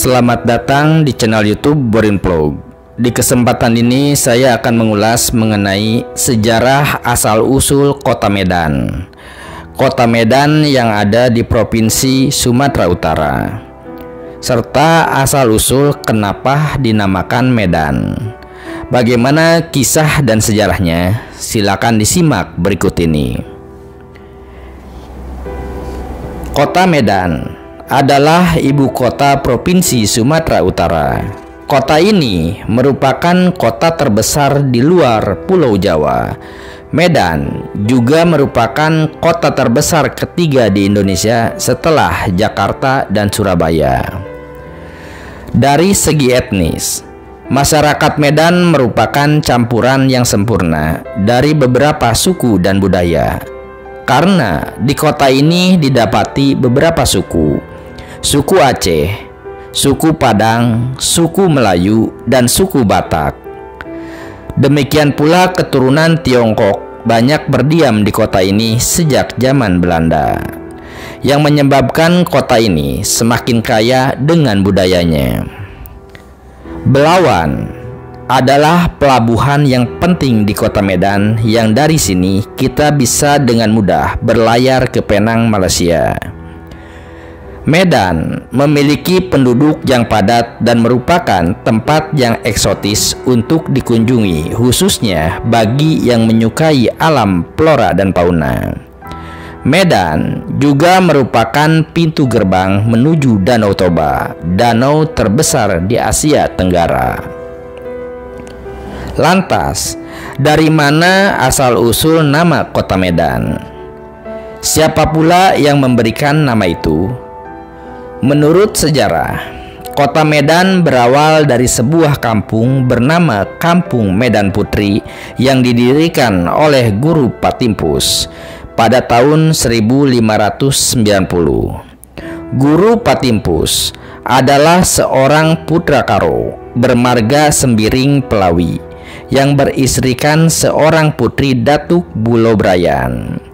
Selamat datang di channel YouTube Borin Vlog. Di kesempatan ini saya akan mengulas mengenai sejarah asal-usul Kota Medan. Kota Medan yang ada di Provinsi Sumatera Utara. Serta asal-usul kenapa dinamakan Medan. Bagaimana kisah dan sejarahnya? Silakan disimak berikut ini. Kota Medan adalah ibu kota Provinsi Sumatera Utara. Kota ini merupakan kota terbesar di luar Pulau Jawa. Medan juga merupakan kota terbesar ketiga di Indonesia setelah Jakarta dan Surabaya. Dari segi etnis, masyarakat Medan merupakan campuran yang sempurna dari beberapa suku dan budaya. Karena di kota ini didapati beberapa suku Aceh, suku Padang, suku Melayu, dan suku Batak. Demikian pula keturunan Tiongkok banyak berdiam di kota ini sejak zaman Belanda, yang menyebabkan kota ini semakin kaya dengan budayanya. Belawan adalah pelabuhan yang penting di kota Medan, yang dari sini kita bisa dengan mudah berlayar ke Penang, Malaysia. Medan memiliki penduduk yang padat dan merupakan tempat yang eksotis untuk dikunjungi, khususnya bagi yang menyukai alam flora dan fauna. Medan juga merupakan pintu gerbang menuju Danau Toba, danau terbesar di Asia Tenggara. Lantas, dari mana asal-usul nama Kota Medan? Siapa pula yang memberikan nama itu? Menurut sejarah, Kota Medan berawal dari sebuah kampung bernama Kampung Medan Putri yang didirikan oleh Guru Patimpus pada tahun 1590. Guru Patimpus adalah seorang putra Karo bermarga Sembiring Pelawi yang beristrikan seorang putri Datuk Bulobrayan.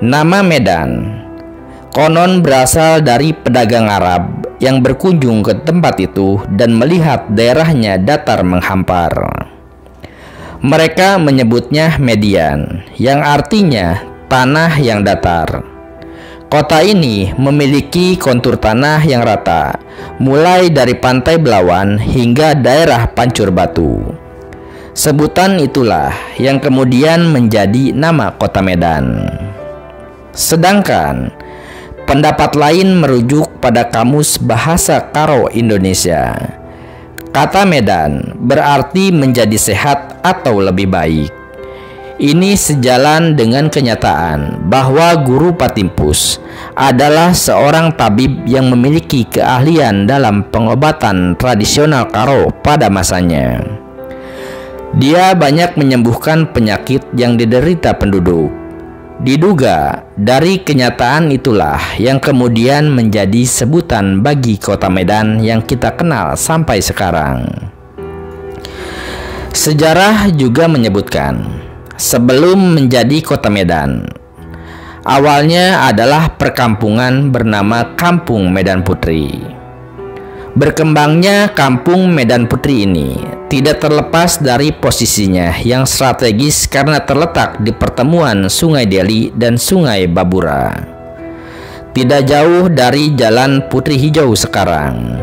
Nama Medan konon berasal dari pedagang Arab yang berkunjung ke tempat itu dan melihat daerahnya datar menghampar. Mereka menyebutnya Median, yang artinya tanah yang datar. Kota ini memiliki kontur tanah yang rata, mulai dari pantai Belawan hingga daerah Pancur Batu. Sebutan itulah yang kemudian menjadi nama Kota Medan. Sedangkan pendapat lain merujuk pada Kamus Bahasa Karo Indonesia. Kata Medan berarti menjadi sehat atau lebih baik. Ini sejalan dengan kenyataan bahwa Guru Patimpus adalah seorang tabib yang memiliki keahlian dalam pengobatan tradisional Karo pada masanya. Dia banyak menyembuhkan penyakit yang diderita penduduk. Diduga dari kenyataan itulah yang kemudian menjadi sebutan bagi Kota Medan yang kita kenal sampai sekarang. Sejarah juga menyebutkan, sebelum menjadi Kota Medan, awalnya adalah perkampungan bernama Kampung Medan Putri. Berkembangnya Kampung Medan Putri ini tidak terlepas dari posisinya yang strategis karena terletak di pertemuan Sungai Deli dan Sungai Babura. Tidak jauh dari Jalan Putri Hijau sekarang.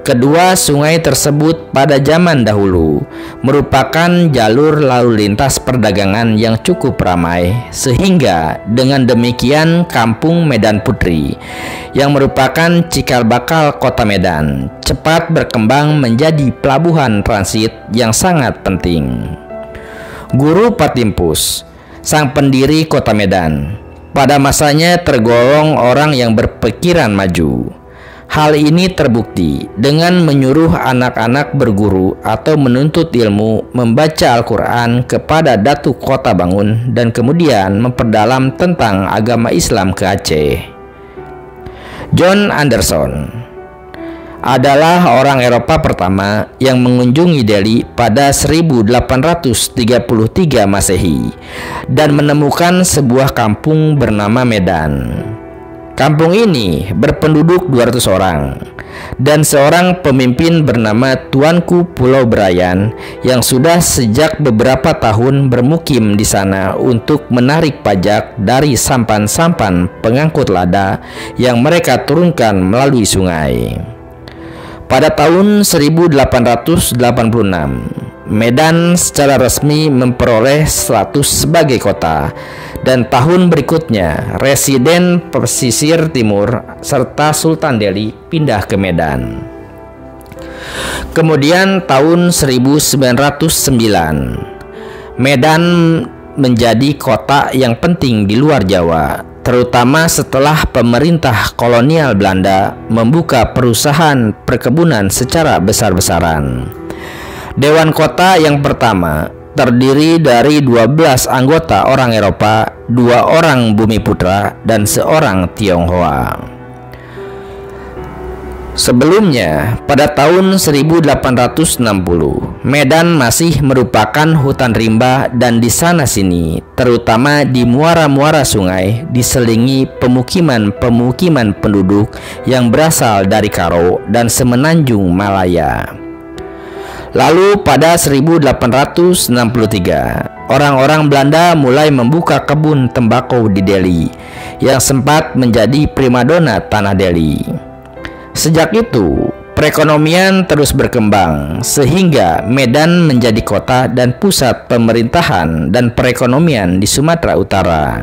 Kedua sungai tersebut pada zaman dahulu merupakan jalur lalu lintas perdagangan yang cukup ramai, sehingga dengan demikian Kampung Medan Putri yang merupakan cikal bakal Kota Medan cepat berkembang menjadi pelabuhan transit yang sangat penting. Guru Patimpus, sang pendiri Kota Medan, pada masanya tergolong orang yang berpikiran maju. Hal ini terbukti dengan menyuruh anak-anak berguru atau menuntut ilmu membaca Al-Quran kepada Datuk Kota Bangun dan kemudian memperdalam tentang agama Islam ke Aceh. John Anderson adalah orang Eropa pertama yang mengunjungi Delhi pada 1833 Masehi dan menemukan sebuah kampung bernama Medan. Kampung ini berpenduduk 200 orang dan seorang pemimpin bernama Tuanku Pulau Berayan yang sudah sejak beberapa tahun bermukim di sana untuk menarik pajak dari sampan-sampan pengangkut lada yang mereka turunkan melalui sungai. Pada tahun 1886, Medan secara resmi memperoleh status sebagai kota, dan tahun berikutnya residen pesisir timur serta Sultan Delhi pindah ke Medan. Kemudian tahun 1909, Medan menjadi kota yang penting di luar Jawa, terutama setelah pemerintah kolonial Belanda membuka perusahaan perkebunan secara besar-besaran. Dewan Kota yang pertama terdiri dari 12 anggota orang Eropa, 2 orang Bumiputra, dan seorang Tionghoa. Sebelumnya, pada tahun 1860, Medan masih merupakan hutan rimba dan di sana-sini, terutama di muara-muara sungai, diselingi pemukiman-pemukiman penduduk yang berasal dari Karo dan Semenanjung Malaya. Lalu pada 1863, orang-orang Belanda mulai membuka kebun tembakau di Delhi yang sempat menjadi primadona tanah Delhi. Sejak itu, perekonomian terus berkembang sehingga Medan menjadi kota dan pusat pemerintahan dan perekonomian di Sumatera Utara.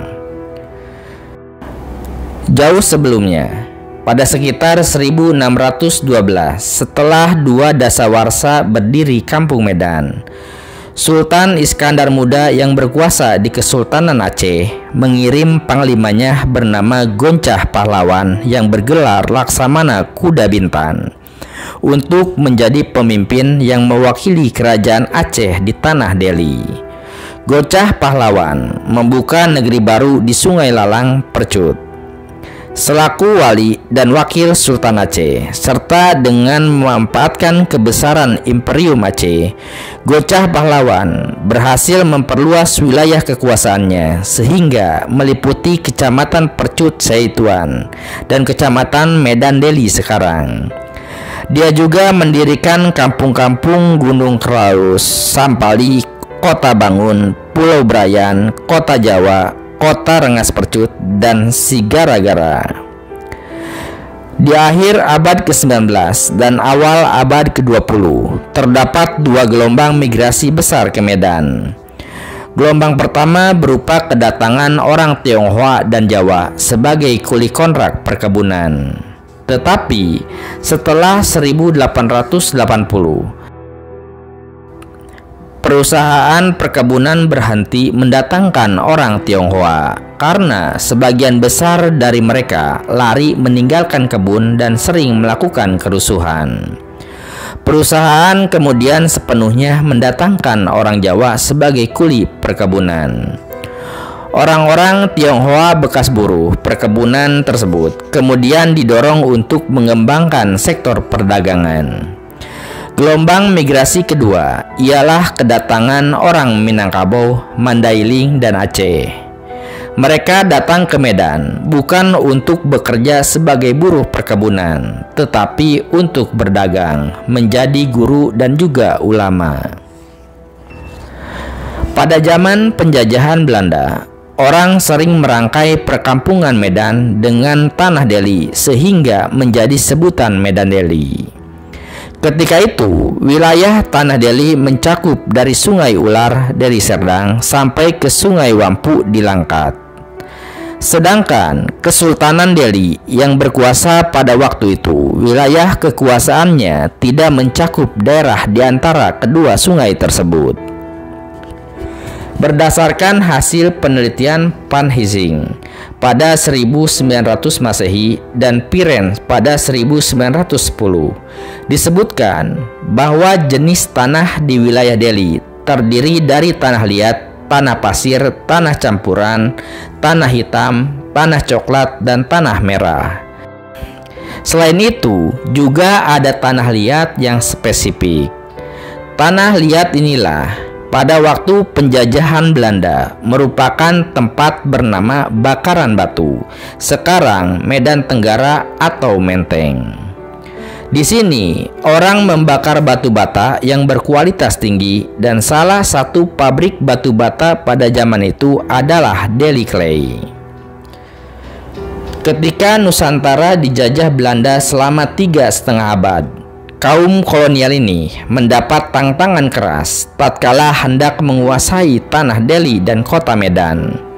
Jauh sebelumnya, pada sekitar 1612, setelah 2 dasawarsa berdiri Kampung Medan, Sultan Iskandar Muda yang berkuasa di Kesultanan Aceh mengirim panglimanya bernama Goncah Pahlawan yang bergelar Laksamana Kuda Bintan untuk menjadi pemimpin yang mewakili kerajaan Aceh di tanah Delhi. Goncah Pahlawan membuka negeri baru di Sungai Lalang, Percut, selaku wali dan wakil Sultan Aceh, serta dengan memanfaatkan kebesaran Imperium Aceh, Goncah Pahlawan berhasil memperluas wilayah kekuasaannya sehingga meliputi Kecamatan Percut Seituan dan Kecamatan Medan Delhi sekarang. Dia juga mendirikan kampung-kampung Gunung Kraus, Sampali, Kota Bangun, Pulau Berayan, Kota Jawa, Kota Rengas Percut, dan Sigara-gara. Di akhir abad ke-19 dan awal abad ke-20, terdapat 2 gelombang migrasi besar ke Medan. Gelombang pertama berupa kedatangan orang Tionghoa dan Jawa sebagai kuli kontrak perkebunan. Tetapi setelah 1880, perusahaan perkebunan berhenti mendatangkan orang Tionghoa karena sebagian besar dari mereka lari meninggalkan kebun dan sering melakukan kerusuhan. Perusahaan kemudian sepenuhnya mendatangkan orang Jawa sebagai kuli perkebunan. Orang-orang Tionghoa bekas buruh perkebunan tersebut kemudian didorong untuk mengembangkan sektor perdagangan. Gelombang migrasi kedua ialah kedatangan orang Minangkabau, Mandailing, dan Aceh. Mereka datang ke Medan bukan untuk bekerja sebagai buruh perkebunan, tetapi untuk berdagang, menjadi guru dan juga ulama. Pada zaman penjajahan Belanda, orang sering merangkai perkampungan Medan dengan tanah Delhi sehingga menjadi sebutan Medan Delhi. Ketika itu, wilayah tanah Delhi mencakup dari Sungai Ular Deli Serdang sampai ke Sungai Wampu di Langkat. Sedangkan Kesultanan Delhi yang berkuasa pada waktu itu, wilayah kekuasaannya tidak mencakup daerah di antara kedua sungai tersebut. Berdasarkan hasil penelitian Van Hissing pada 1900 Masehi dan Piren pada 1910, disebutkan bahwa jenis tanah di wilayah Delhi terdiri dari tanah liat, tanah pasir, tanah campuran, tanah hitam, tanah coklat, dan tanah merah. Selain itu, juga ada tanah liat yang spesifik. Tanah liat inilah pada waktu penjajahan Belanda merupakan tempat bernama Bakaran Batu, sekarang Medan Tenggara atau Menteng. Di sini, orang membakar batu bata yang berkualitas tinggi dan salah satu pabrik batu bata pada zaman itu adalah Delhi Clay. Ketika Nusantara dijajah Belanda selama 3,5 abad, kaum kolonial ini mendapat tantangan keras tatkala hendak menguasai tanah Delhi dan kota Medan.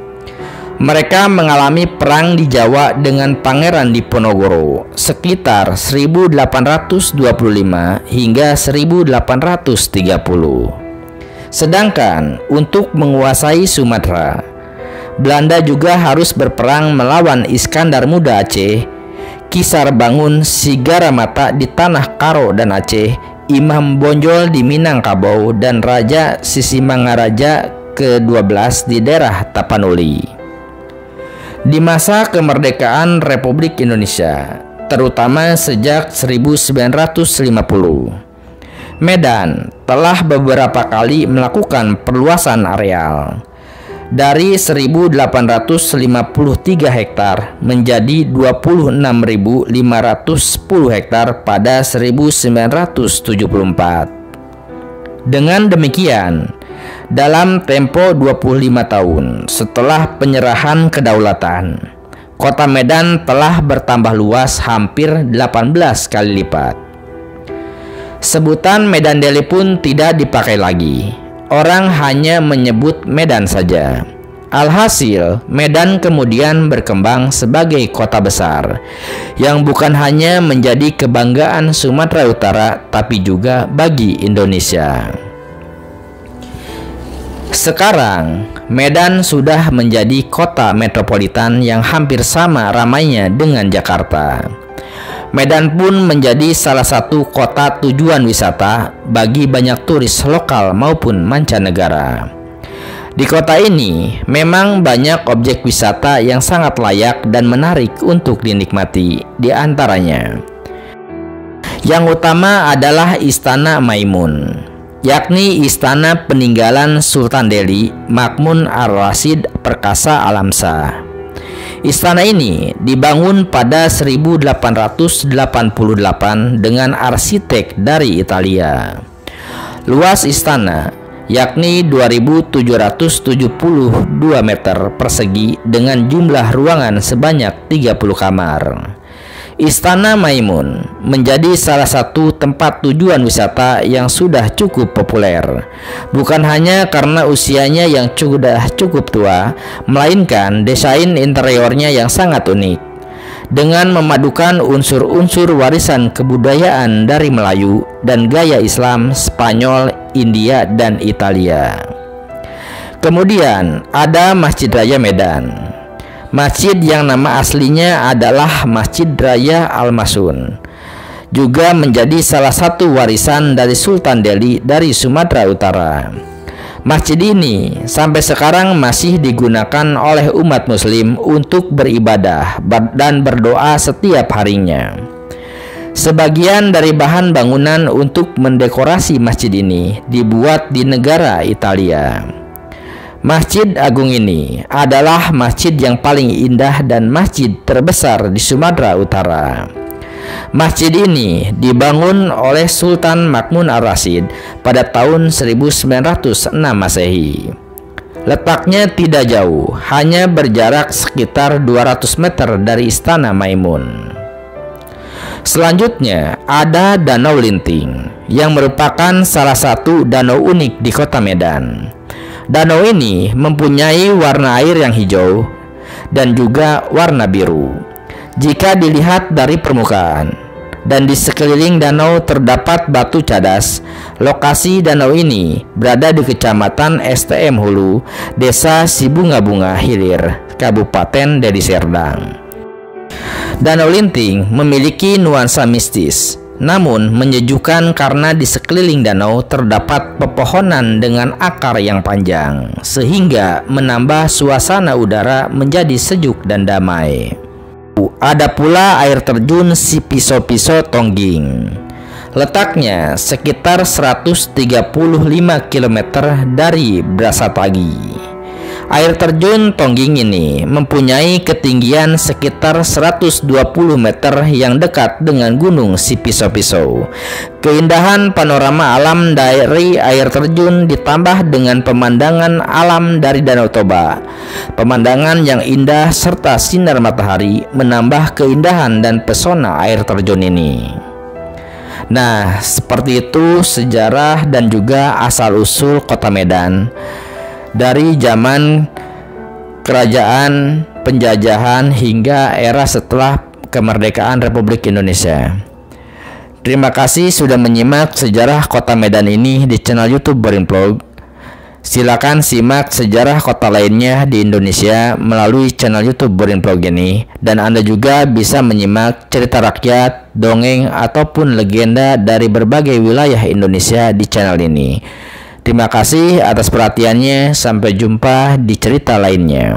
Mereka mengalami perang di Jawa dengan Pangeran Diponegoro sekitar 1825 hingga 1830. Sedangkan untuk menguasai Sumatera, Belanda juga harus berperang melawan Iskandar Muda Aceh, Kisar Bangun Sigaramata di Tanah Karo dan Aceh, Imam Bonjol di Minangkabau, dan Raja Sisimangaraja ke-12 di daerah Tapanuli. Di masa kemerdekaan Republik Indonesia, terutama sejak 1950, Medan telah beberapa kali melakukan perluasan areal dari 1.853 hektar menjadi 26.510 hektar pada 1974. Dengan demikian, dalam tempo 25 tahun setelah penyerahan kedaulatan, kota Medan telah bertambah luas hampir 18 kali lipat. Sebutan Medan Delhi pun tidak dipakai lagi. Orang hanya menyebut Medan saja. Alhasil, Medan kemudian berkembang sebagai kota besar yang bukan hanya menjadi kebanggaan Sumatera Utara, tapi juga bagi Indonesia. Sekarang, Medan sudah menjadi kota metropolitan yang hampir sama ramainya dengan Jakarta. Medan pun menjadi salah satu kota tujuan wisata bagi banyak turis lokal maupun mancanegara. Di kota ini memang banyak objek wisata yang sangat layak dan menarik untuk dinikmati. Di antaranya, yang utama adalah Istana Maimun, yakni istana peninggalan Sultan Delhi Ma'mun Ar-Rasyid Perkasa Alamsah. Istana ini dibangun pada 1888 dengan arsitek dari Italia. Luas istana yakni 2.772 meter persegi dengan jumlah ruangan sebanyak 30 kamar. Istana Maimun menjadi salah satu tempat tujuan wisata yang sudah cukup populer, bukan hanya karena usianya yang cukup tua, melainkan desain interiornya yang sangat unik, dengan memadukan unsur-unsur warisan kebudayaan dari Melayu dan gaya Islam, Spanyol, India, dan Italia. Kemudian ada Masjid Raya Medan. Masjid yang nama aslinya adalah Masjid Raya Al-Masun juga menjadi salah satu warisan dari Sultan Delhi dari Sumatera Utara. Masjid ini sampai sekarang masih digunakan oleh umat muslim untuk beribadah dan berdoa setiap harinya. Sebagian dari bahan bangunan untuk mendekorasi masjid ini dibuat di negara Italia. Masjid Agung ini adalah masjid yang paling indah dan masjid terbesar di Sumatera Utara. Masjid ini dibangun oleh Sultan Ma'mun Ar-Rasyid pada tahun 1906 Masehi. Letaknya tidak jauh, hanya berjarak sekitar 200 meter dari Istana Maimun. Selanjutnya ada Danau Linting yang merupakan salah satu danau unik di kota Medan. Danau ini mempunyai warna air yang hijau dan juga warna biru jika dilihat dari permukaan, dan di sekeliling danau terdapat batu cadas. Lokasi danau ini berada di Kecamatan STM Hulu, Desa Sibunga-Bunga Hilir, Kabupaten Deli Serdang. Danau Linting memiliki nuansa mistis, namun menyejukkan karena di sekeliling danau terdapat pepohonan dengan akar yang panjang, sehingga menambah suasana udara menjadi sejuk dan damai. Ada pula air terjun Sipiso-Piso Tongging. Letaknya sekitar 135 km dari Brasatagi. Air terjun Tongging ini mempunyai ketinggian sekitar 120 meter yang dekat dengan Gunung Sipiso-Piso. Keindahan panorama alam dari air terjun ditambah dengan pemandangan alam dari Danau Toba. Pemandangan yang indah serta sinar matahari menambah keindahan dan pesona air terjun ini. Nah, seperti itu sejarah dan juga asal-usul Kota Medan dari zaman kerajaan penjajahan hingga era setelah kemerdekaan Republik Indonesia. Terima kasih sudah menyimak sejarah Kota Medan ini di channel YouTube Boring Vlog. Silakan simak sejarah kota lainnya di Indonesia melalui channel YouTube Boring Vlog ini, dan Anda juga bisa menyimak cerita rakyat, dongeng ataupun legenda dari berbagai wilayah Indonesia di channel ini. Terima kasih atas perhatiannya. Sampai jumpa di cerita lainnya.